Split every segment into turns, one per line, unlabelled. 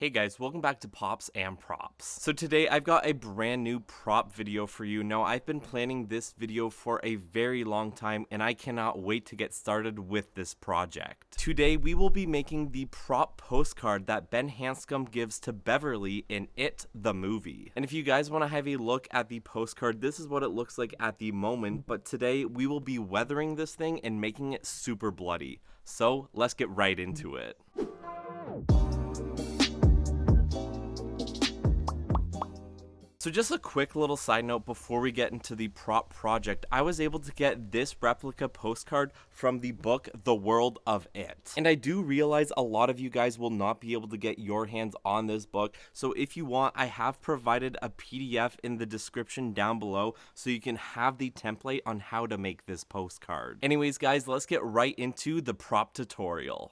Hey guys, welcome back to Pops and Props. So today I've got a brand new prop video for you. Now I've been planning this video for a very long time and I cannot wait to get started with this project. Today we will be making the prop postcard that Ben Hanscom gives to Beverly in It, the movie. And if you guys want to have a look at the postcard, this is what it looks like at the moment, but today we will be weathering this thing and making it super bloody. So let's get right into it. So just a quick little side note before we get into the prop project, I was able to get this replica postcard from the book The World of It. And I do realize a lot of you guys will not be able to get your hands on this book, so if you want, I have provided a PDF in the description down below so you can have the template on how to make this postcard. Anyways guys, let's get right into the prop tutorial.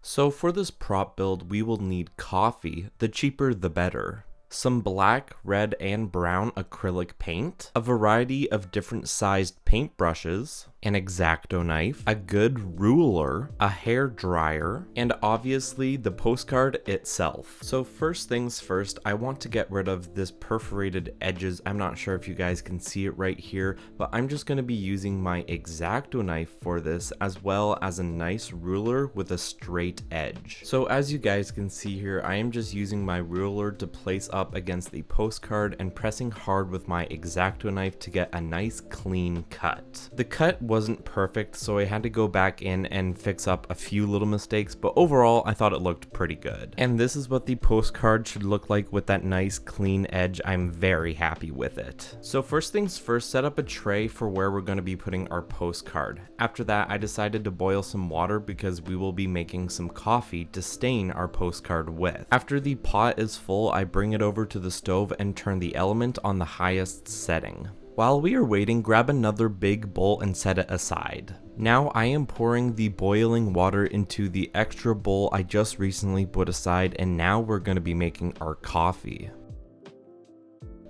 So for this prop build, we will need coffee, the cheaper the better, some black, red, and brown acrylic paint, a variety of different sized paintbrushes, an exacto knife, a good ruler, a hair dryer, and obviously the postcard itself. So first things first, I want to get rid of this perforated edges. I'm not sure if you guys can see it right here, but I'm just going to be using my exacto knife for this, as well as a nice ruler with a straight edge. So as you guys can see here, I am just using my ruler to place up against the postcard and pressing hard with my exacto knife to get a nice clean cut. The cut wasn't perfect, so I had to go back in and fix up a few little mistakes, but overall I thought it looked pretty good. And this is what the postcard should look like with that nice clean edge. I'm very happy with it. So first things first, set up a tray for where we're going to be putting our postcard. After that, I decided to boil some water because we will be making some coffee to stain our postcard with. After the pot is full, I bring it over to the stove and turn the element on the highest setting. While we are waiting, grab another big bowl and set it aside. Now I am pouring the boiling water into the extra bowl I just recently put aside, and now we're going to be making our coffee.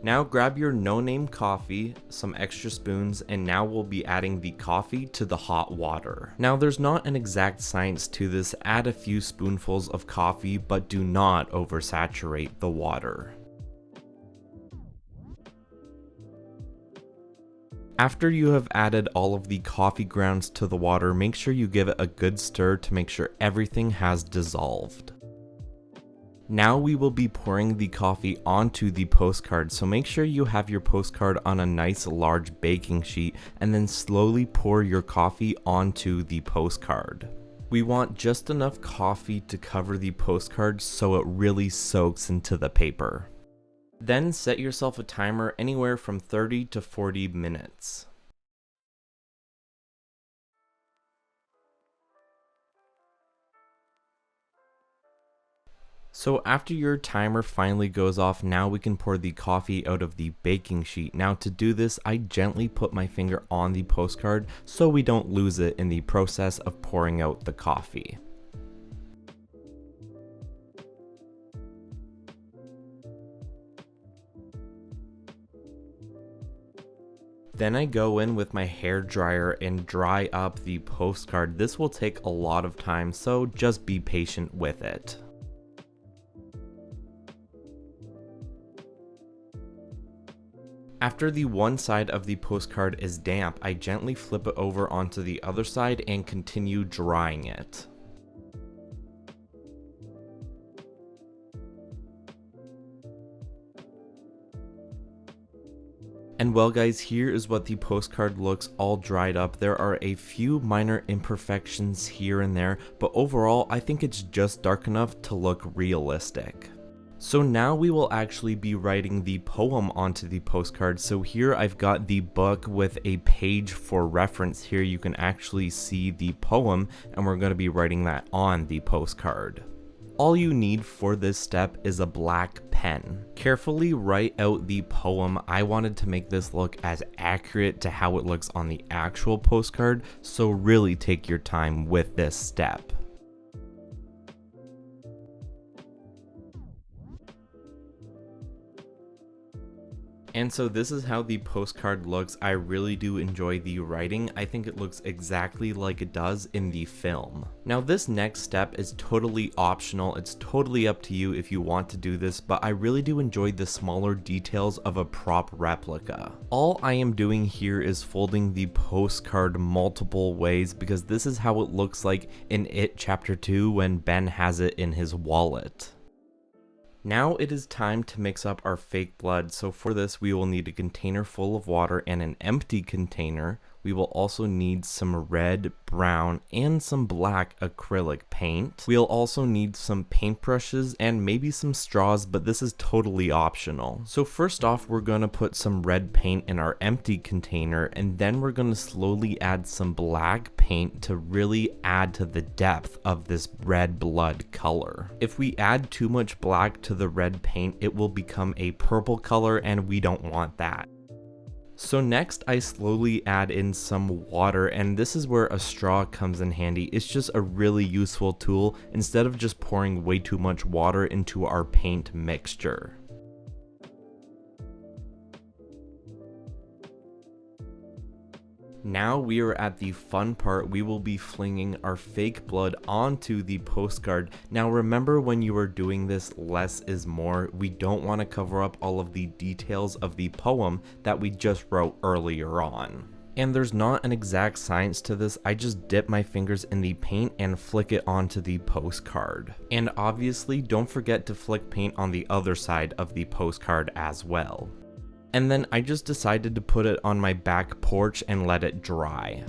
Now grab your no-name coffee, some extra spoons, and now we'll be adding the coffee to the hot water. Now there's not an exact science to this, add a few spoonfuls of coffee, but do not oversaturate the water. After you have added all of the coffee grounds to the water, make sure you give it a good stir to make sure everything has dissolved. Now we will be pouring the coffee onto the postcard, so make sure you have your postcard on a nice large baking sheet and then slowly pour your coffee onto the postcard. We want just enough coffee to cover the postcard so it really soaks into the paper. Then set yourself a timer anywhere from 30 to 40 minutes. So after your timer finally goes off, now we can pour the coffee out of the baking sheet. Now to do this, I gently put my finger on the postcard so we don't lose it in the process of pouring out the coffee. Then I go in with my hair dryer and dry up the postcard. This will take a lot of time, so just be patient with it. After the one side of the postcard is damp, I gently flip it over onto the other side and continue drying it. And well guys, here is what the postcard looks all dried up. There are a few minor imperfections here and there, but overall I think it's just dark enough to look realistic. So now we will actually be writing the poem onto the postcard. So here I've got the book with a page for reference. Here you can actually see the poem, and we're going to be writing that on the postcard. All you need for this step is a black pen. Carefully write out the poem. I wanted to make this look as accurate to how it looks on the actual postcard, so really take your time with this step. And so this is how the postcard looks. I really do enjoy the writing. I think it looks exactly like it does in the film. Now this next step is totally optional. It's totally up to you if you want to do this, but I really do enjoy the smaller details of a prop replica. All I am doing here is folding the postcard multiple ways because this is how it looks like in It Chapter 2 when Ben has it in his wallet. Now it is time to mix up our fake blood, so for this we will need a container full of water and an empty container. We will also need some red, brown, and some black acrylic paint. We'll also need some paintbrushes and maybe some straws, but this is totally optional. So first off, we're gonna put some red paint in our empty container, and then we're gonna slowly add some black paint to really add to the depth of this red blood color. If we add too much black to the red paint, it will become a purple color, and we don't want that. So next I slowly add in some water, and this is where a straw comes in handy. It's just a really useful tool instead of just pouring way too much water into our paint mixture. Now we are at the fun part. We will be flinging our fake blood onto the postcard. Now remember, when you are doing this, less is more. We don't want to cover up all of the details of the poem that we just wrote earlier on. And there's not an exact science to this. I just dip my fingers in the paint and flick it onto the postcard. And obviously don't forget to flick paint on the other side of the postcard as well. And then I just decided to put it on my back porch and let it dry.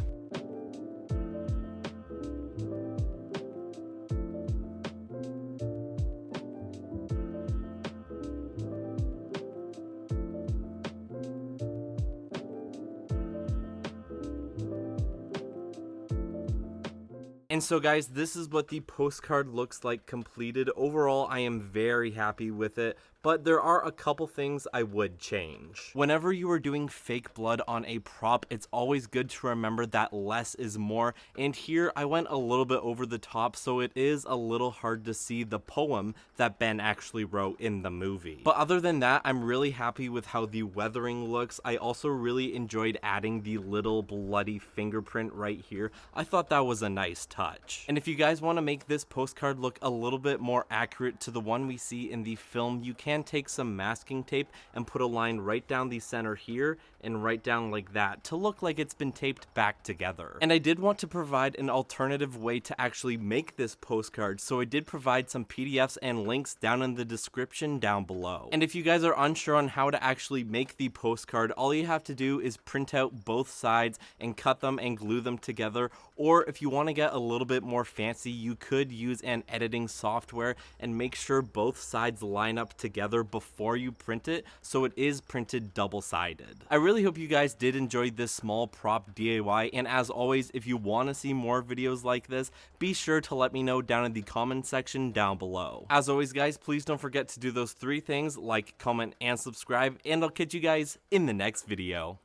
And so guys, this is what the postcard looks like completed. Overall, I am very happy with it, but there are a couple things I would change. Whenever you are doing fake blood on a prop, it's always good to remember that less is more. And here I went a little bit over the top, so it is a little hard to see the poem that Ben actually wrote in the movie. But other than that, I'm really happy with how the weathering looks. I also really enjoyed adding the little bloody fingerprint right here. I thought that was a nice touch. And if you guys want to make this postcard look a little bit more accurate to the one we see in the film, you can take some masking tape and put a line right down the center here and right down like that to look like it's been taped back together. And I did want to provide an alternative way to actually make this postcard, so I did provide some PDFs and links down in the description down below. And if you guys are unsure on how to actually make the postcard, all you have to do is print out both sides and cut them and glue them together. Or if you want to get a little bit more fancy, you could use an editing software and make sure both sides line up together before you print it, so it is printed double-sided. I really hope you guys did enjoy this small prop DIY, and as always, if you want to see more videos like this, be sure to let me know down in the comment section down below. As always guys, please don't forget to do those 3 things: like, comment, and subscribe, and I'll catch you guys in the next video.